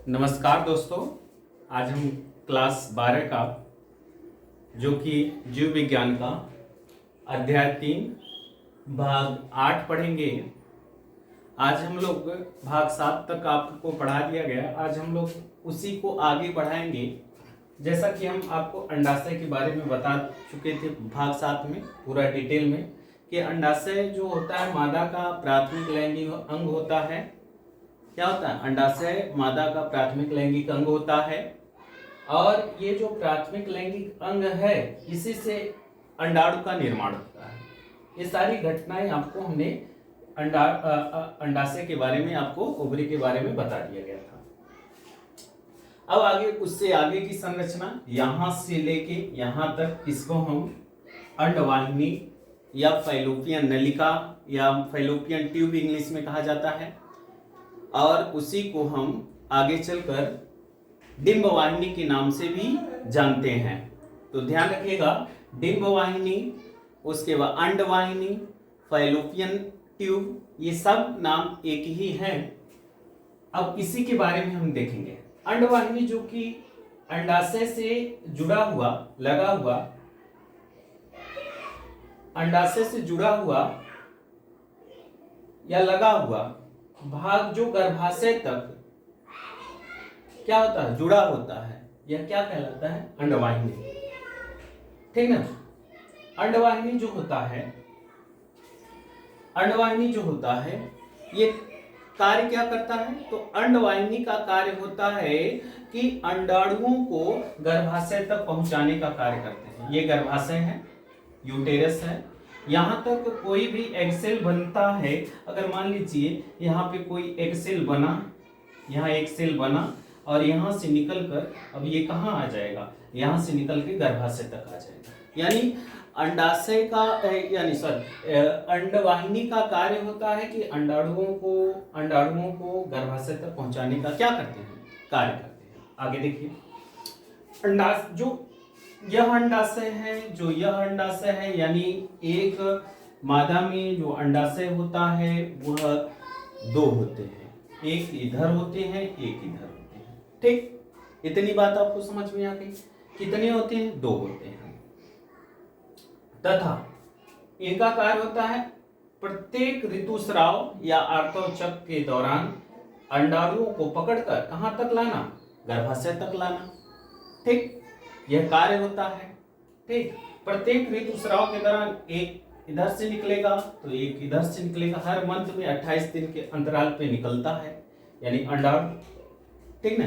नमस्कार दोस्तों। आज हम क्लास 12 का जो कि जीव विज्ञान का अध्याय 3 भाग 8 पढ़ेंगे। आज हम लोग भाग 7 तक आपको पढ़ा दिया गया। आज हम लोग उसी को आगे बढ़ाएंगे। जैसा कि हम आपको अंडाशय के बारे में बता चुके थे भाग 7 में पूरा डिटेल में कि अंडाशय जो होता है मादा का प्राथमिक लैंगिक अंग होता है। क्या होता है? अंडाशय मादा का प्राथमिक लैंगिक अंग होता है और ये जो प्राथमिक लैंगिक अंग है इसी से अंडाणु का निर्माण होता है। ये सारी घटनाएं आपको हमने अंडाशय के बारे में, आपको ओवरी के बारे में बता दिया गया था। अब आगे उससे आगे की संरचना यहां से लेके यहां तक, इसको हम अंडवाहिनी या फैलोपियन नलिका या फैलोपियन ट्यूब इंग्लिश में कहा जाता है। और उसी को हम आगे चलकर डिंब वाहिनी के नाम से भी जानते हैं। तो ध्यान रखिएगा, डिंब वाहिनी, उसके बाद अंडवाहिनी, फैलोपियन ट्यूब, ये सब नाम एक ही हैं। अब इसी के बारे में हम देखेंगे। अंडवाहिनी जो कि अंडाशय से जुड़ा हुआ, लगा हुआ, अंडाशय से जुड़ा हुआ या लगा हुआ भाग जो गर्भाशय तक क्या होता है? जुड़ा होता है। यह क्या कहलाता है? अंडवाहिनी। ठीक ना? अंडवाहिनी जो होता है, अंडवाहिनी जो होता है ये कार्य क्या करता है? तो अंडवाहिनी का कार्य होता है कि अंडाणुओं को गर्भाशय तक पहुंचाने का कार्य करते हैं। ये गर्भाशय है, यूटेरस है। यहाँ तक कोई भी एग सेल बनता है। अगर मान लीजिए यहाँ पे कोई एग सेल बना, यहाँ एक सेल बना और यहाँ से निकलकर अब ये कहाँ आ जाएगा? यहाँ से निकल के गर्भाशय तक आ जाएगा। यानी अंडाशय का अंडवाहिनी का कार्य होता है कि अंडाणुओं को गर्भाशय तक पहुँचाने का क्या करते हैं? कार्य करते हैं। आगे देखिए, यह अंडाशय है, यानी एक मादा में जो अंडाशय होता है वह दो होते हैं, एक इधर होते हैं, एक इधर होते हैं। ठीक, इतनी बात आपको समझ में आ गई? कितने होते हैं? दो होते हैं। तथा इनका कार्य होता है प्रत्येक ऋतुस्राव या आर्तव के दौरान अंडाणुओं को पकड़कर कहां तक लाना? गर्भाशय तक लाना। ठीक, यह कार्य होता है। ठीक, प्रत्येक ऋतुस्राव के दौरान एक इधर से निकलेगा तो एक इधर से निकलेगा। हर मंथ में 28 दिन के अंतराल पे निकलता है, यानी अंडाणु। ठीक ना?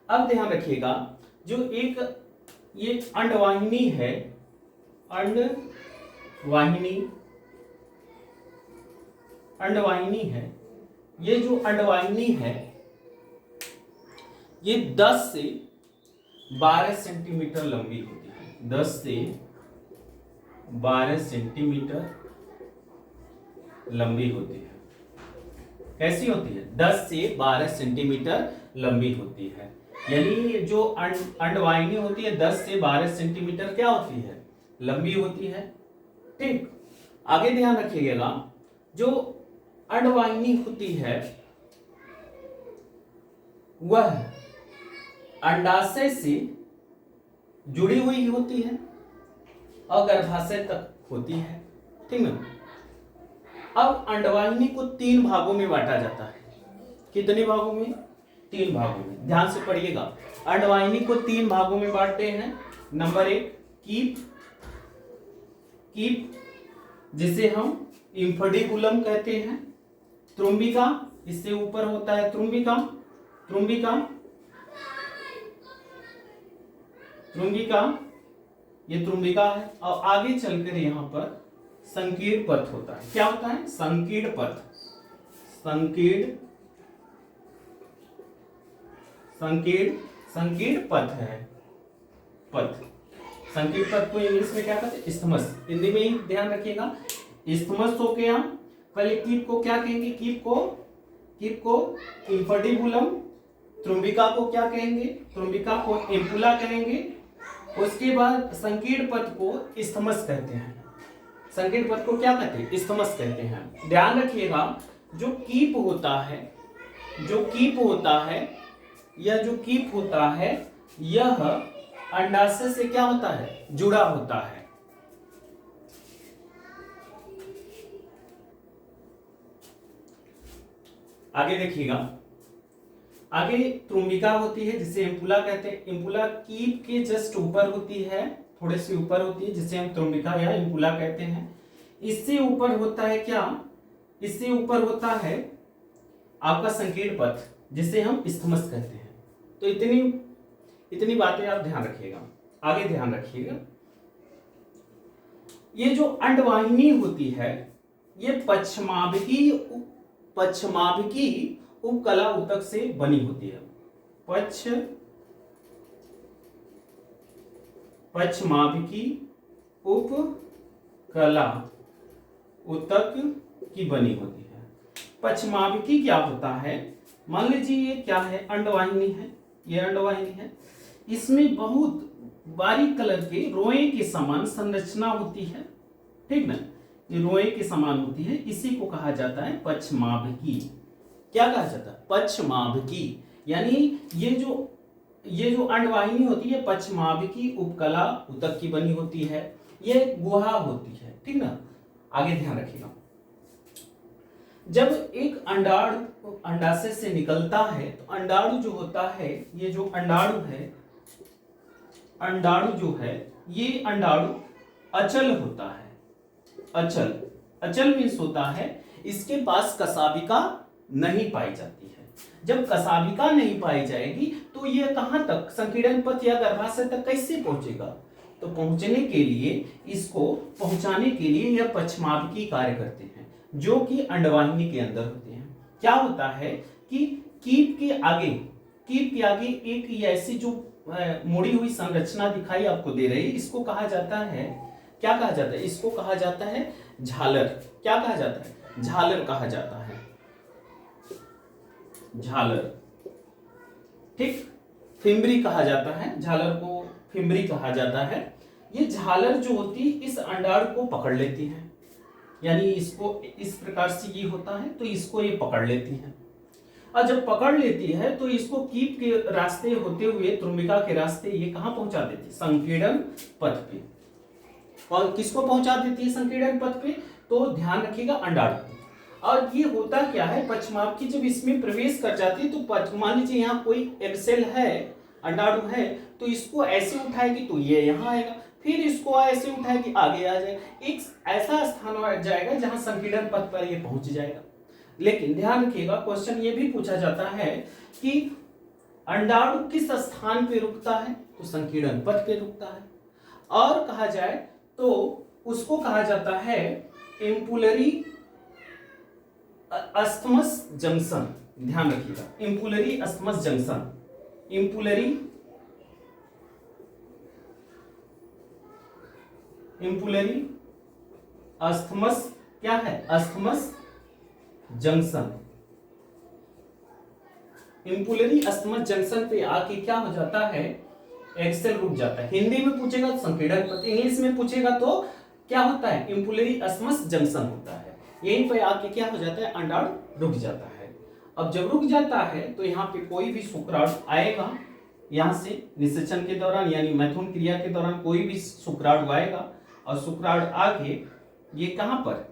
अब ध्यान रखिएगा, जो एक ये अंडवाहिनी है, अंडवाहिनी है, ये जो अंडवाहिनी है ये 10 से 12 सेंटीमीटर लंबी होती है। 10 से 12 सेंटीमीटर लंबी होती है। कैसी होती है? 10 से 12 सेंटीमीटर लंबी होती है। यानी जो अंडवाहिनी होती है 10 से 12 सेंटीमीटर क्या होती है? लंबी होती है। ठीक, आगे ध्यान रखिएगा, जो अंडवाहिनी होती है वह अंडाशय से जुड़ी हुई होती है और गर्भाशय तक होती है। ठीक ना? अब अंडवाहिनी को 3 भागों में बांटा जाता है। कितने भागों में? 3 भागों में। ध्यान से पढ़िएगा, अंडवाहिनी को 3 भागों में बांटते हैं। नंबर 1 कीप, जिसे हम इंफडिबुलम कहते हैं। त्रुंबिका, इससे ऊपर होता है त्रुंबिका, ये त्रुंबिका है। और आगे चलकर यहाँ पर संकीर्ण पथ होता है। क्या होता है? संकीर्ण पथ। संकीर्ण पथ है। संकीर्ण पथ को इंग्लिश में क्या कहते हैं? इस्थमस। हिंदी में ही ध्यान रखिएगा, इस्थमस हो गया। पहले कीप को क्या कहेंगे? कीप को इंफडिबुलम। त्रुंबिका को क्या कहेंगे? त्रुंबिका को एम्पुला कहेंगे। उसके बाद संकीर्ण पथ को इस्थमस कहते हैं। संकीर्ण पथ को क्या कहते हैं? इस्थमस कहते हैं। ध्यान रखिएगा, जो कीप होता है यह जो कीप होता है यह अंडाशय से क्या होता है, जुड़ा होता है। आगे देखिएगा, आगे त्रुंबिका होती है जिसे इम्पुला कहते हैं। इम्पुला कीप के जस्ट ऊपर होती है, थोड़े से ऊपर होती है, जिसे हम त्रुंबिका या इम्पुला कहते हैं। इससे ऊपर होता है क्या, इससे ऊपर होता है आपका संकीर्ण पथ, जिसे हम इस्थमस कहते हैं। तो इतनी बातें आप ध्यान रखिएगा। आगे ध्यान रखिएगा, ये जो अंडवाहिनी होती है ये पश्चिमाभिकी उपकला उतक से बनी होती है। पश्चिमाभिकी उपकला उतक की बनी होती है। पश्चिमाभिकी क्या होता है, मान लीजिए ये क्या है, अंडवाहिनी है, ये अंडवाहिनी है। इसमें बहुत बारीक कलर के रोए के समान संरचना होती है, ठीक ना, ये रोए के समान होती है। इसी को कहा जाता है पश्चिमाभिकी। क्या कहा जाता है, पश्चिमाभिकी। यानी ये जो अंडवाहिनी होती है पश्चिमाभिकी उपकला उतक की बनी होती है, ये गुहा होती है, ठीक ना। आगे ध्यान रखिएगा, जब एक अंडाशय से निकलता है तो अंडाणु जो होता है, ये जो अंडाणु जो है ये अंडाणु अचल होता है। अचल मीन्स होता है इसके पास कसाबिका नहीं पाई जाती है। जब कसाबिका नहीं पाई जाएगी तो ये कहां तक, संकीर्ण पथ या गर्भाशय तक कैसे पहुंचेगा। तो पहुंचने के लिए, इसको पहुंचाने के लिए यह पश्चिमाभिकी कार्य करते हैं, जो कि अंडवाहिनी के अंदर होते हैं। क्या होता है कि कीप के आगे एक ऐसी जो मुड़ी हुई संरचना दिखाई आपको दे रही है, इसको कहा जाता है, क्या कहा जाता है, इसको कहा जाता है झालर। क्या कहा जाता है, झालर कहा जाता है, झालर, ठीक। फिम्बरी कहा जाता है, झालर को फिम्बरी कहा जाता है। ये झालर जो होती है इस अंडाणु को पकड़ लेती है, यानी इसको इस प्रकार से ये होता है तो इसको ये पकड़ लेती है। और जब पकड़ लेती है तो इसको कीप के रास्ते होते हुए, त्रुंबिका के रास्ते ये कहां पहुंचा देती है, संकीर्ण पथ पे। और किसको पहुंचा देती है संकीर्ण पथ पे, तो ध्यान रखिएगा अंडाणु। और ये होता क्या है, पश्चिमाभिकी जब इसमें प्रवेश कर जाती है तो मान लीजिए यहाँ कोई एग सेल है, अंडाणु है, तो इसको ऐसे उठाएगी तो ये यहाँ आएगा, फिर इसको ऐसे उठाएगी आगे आ जाएगा, एक ऐसा स्थान आ जाएगा जहां संकीर्ण पथ पर ये पहुंच जाएगा। लेकिन ध्यान रखिएगा, क्वेश्चन ये भी पूछा जाता है कि अंडाणु किस स्थान पे रुकता है, तो संकीर्ण पथ पे रुकता है। और कहा जाए तो उसको कहा जाता है इम्पुलरी अस्थमस जंक्शन। ध्यान रखिएगा, इम्पुलरी अस्थमस जंक्शन, इम्पुलरी अस्थमस क्या है, अस्थमस जंक्शन। इम्पुलरी अस्थमस जंक्शन पे आके क्या हो जाता है, एक्सेल रुक जाता है। हिंदी में पूछेगा तो संकीर्ण पथ, इंग्लिश में पूछेगा तो क्या होता है, इम्पुलरी अस्थमस जंक्शन होता है। यहीं पे आके क्या हो जाता है, अंडाणु रुक जाता है। अब जब रुक जाता है तो यहाँ पे कोई भी शुक्राणु आएगा, यहाँ से निषेचन के दौरान यानी मैथुन क्रिया के दौरान कोई भी शुक्राणु आएगा और शुक्राणु आके ये कहां पर,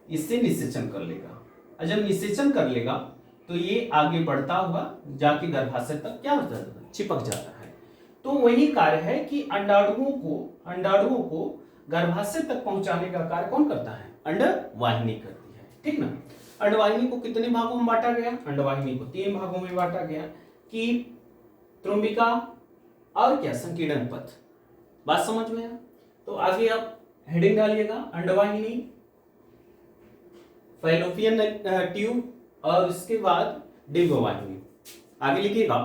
इससे निषेचन कर लेगा। और जब निषेचन कर लेगा तो ये आगे बढ़ता हुआ जाके गर्भाशय तक क्या हो जाता है, चिपक जाता है। तो वही कार्य है कि अंडाणुओं को गर्भाशय तक पहुंचाने का कार्य कौन करता है, अंडवाहिनी करती है, ठीक ना। अंडवाहिनी को कितने भागों में बांटा गया, अंडवाहिनी को 3 भागों में बांटा गया, कि त्रुंबिका और क्या, संकीर्ण पथ। बात समझ में है। तो आगे आप हेडिंग डालिएगा, अंडवाहिनी, फैलोपियन ट्यूब और इसके बाद डिंबवाहिनी। आगे लिखिएगा,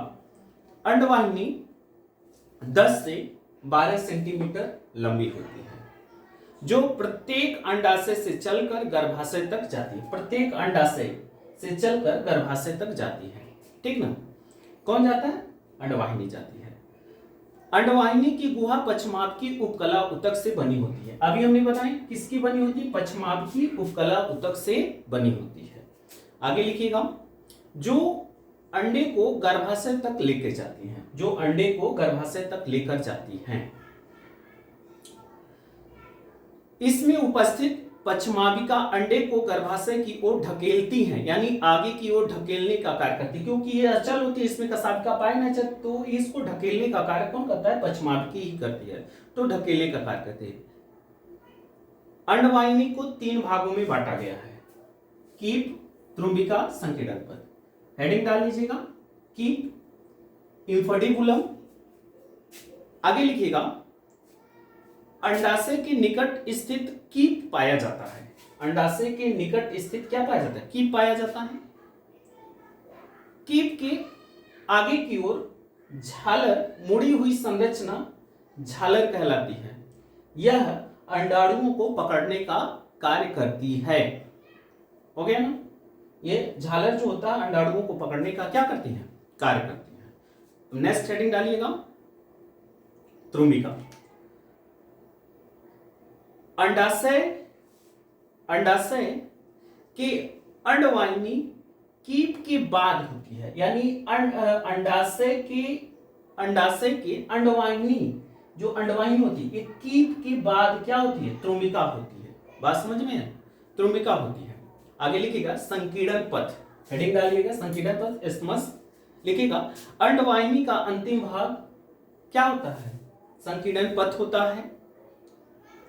अंडवाहिनी 10 से 12 सेंटीमीटर लंबी होती है, जो प्रत्येक अंडाशय से चलकर गर्भाशय तक जाती है, प्रत्येक अंडाशय से चलकर गर्भाशय तक जाती है, ठीक ना। कौन जाता है, अंडवाहिनी जाती है। अंडवाहिनी की गुहा पश्चिमाभिकी उपकला उतक से बनी होती है। अभी हमने बताया किसकी बनी होती है, पश्चिमाभिकी उपकला उतक से बनी होती है। आगे लिखिएगा, जो अंडे को गर्भाशय तक लेकर जाती हैं, जो अंडे को गर्भाशय तक लेकर जाती हैं। इसमें उपस्थित पश्चमाविका अंडे को गर्भाशय की ओर ढकेलती हैं, यानी आगे की ओर ढकेलने का कार्य करती है, क्योंकि ये अचल होती है, इसमें कशाविका पाए ना चल, तो इसको ढकेलने का कार्य कौन करता है? पश्चमाविकी ही करती है, तो ढकेलने का कार्य करती है। अंडवाहिनी को 3 भागों में बांटा गया है, कीप, त्रुंबिका, संकीर्ण पद। हेडिंग डाल लीजिएगा, कीप, इंफर्टिबुलम। आगे लिखिएगा, अंडाशय के निकट स्थित कीप पाया जाता है। अंडाशय के निकट स्थित क्या पाया जाता है? कीप पाया जाता है। कीप के आगे की ओर झालर, मुड़ी हुई संरचना झालर कहलाती है। यह अंडाणुओं को पकड़ने का कार्य करती है। हो गया ना? ये झालर जो होता है अंडाणुओं को पकड़ने का क्या करती है? कार्य करती है। नेक्स्ट हेडिंग डालिएगा, त्रुंबिका। अंडाशय के अंडवाहिनी कीप के बाद होती है, यानी अंडाशय के अंडवाहिनी, जो अंडवाहिनी होती है, ये कीप के बाद क्या होती है? त्रुंबिका होती है। बात समझ में है? त्रुंबिका होती है। आगे लिखिएगा, संकीर्ण पथ। हेडिंग डालिएगा, संकीर्ण पथ, इस्थमस। लिखिएगा, अंडवाहिनी का अंतिम भाग क्या होता है? संकीर्ण पथ होता है,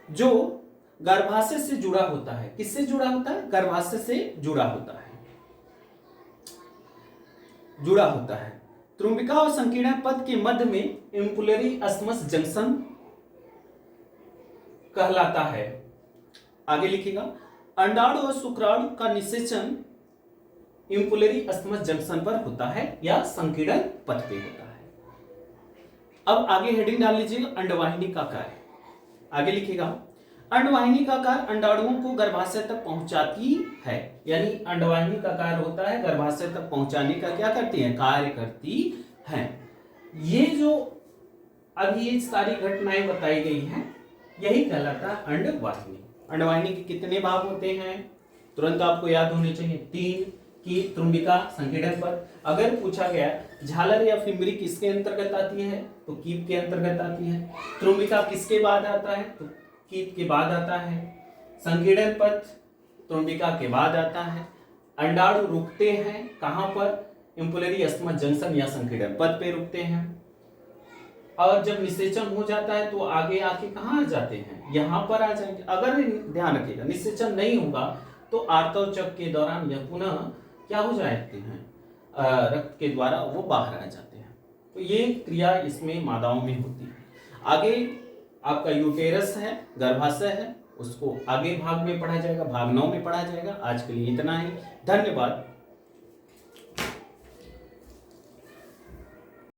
जो गर्भाशय से जुड़ा होता है। किससे जुड़ा होता है? गर्भाशय से जुड़ा होता है। त्रुंबिका और संकीर्ण पथ के मध्य में इम्पुलरी इस्थमस जंक्शन कहलाता है। आगे लिखिएगा, अंडाणु और शुक्राणु का निषेचन इम्पुलरी इस्थमस जंक्शन पर होता है या संकीर्ण पथ पे होता है। अब आगे हेडिंग डाल लीजिएगा, अंडवाहिनी का कार्य। आगे लिखिएगा, अंडवाहिनी का कार्य अंडाणुओं को गर्भाशय तक पहुंचाती है, यानी अंडवाहिनी का कार्य होता है गर्भाशय तक पहुंचाने का क्या करती है? कार्य करती है। ये जो अभी ये सारी घटनाएं बताई गई हैं, यही कहलाता है अंडवाहिनी। अंडवाहिनी के कितने भाग होते हैं? तुरंत आपको याद होने चाहिए, 3 की त्रुंबिका, संकीर्ण पथ। अगर पूछा गया झालर या फिम्बरी किसके अंतर्गत आती है, तो कीप के अंतर्गत आती है। त्रुंबिका किसके बाद आता है, तो कीप के बाद आता है। संकीर्ण पथ त्रुंबिका के बाद आता है। अंडाणु रुकते हैं कहां पर? इम्पुलरी इस्थमस जंक्शन या संकीर्ण पथ पे रुकते हैं। और जब निषेचन हो जाता है तो आगे आके कहां आ जाते हैं? यहां पर आ जाएंगे। अगर ध्यान रखिएगा, निषेचन नहीं होगा तो आर्तव चक्र के दौरान यह पुनः क्या हो जाते हैं? रक्त के द्वारा वो बाहर आ जाते हैं। तो ये क्रिया इसमें मादाओं में होती है। आगे आपका यूटेरस है, गर्भाशय है, उसको आगे भाग में पढ़ा जाएगा, भाग 9 में पढ़ा जाएगा। आज के लिए इतना ही, धन्यवाद।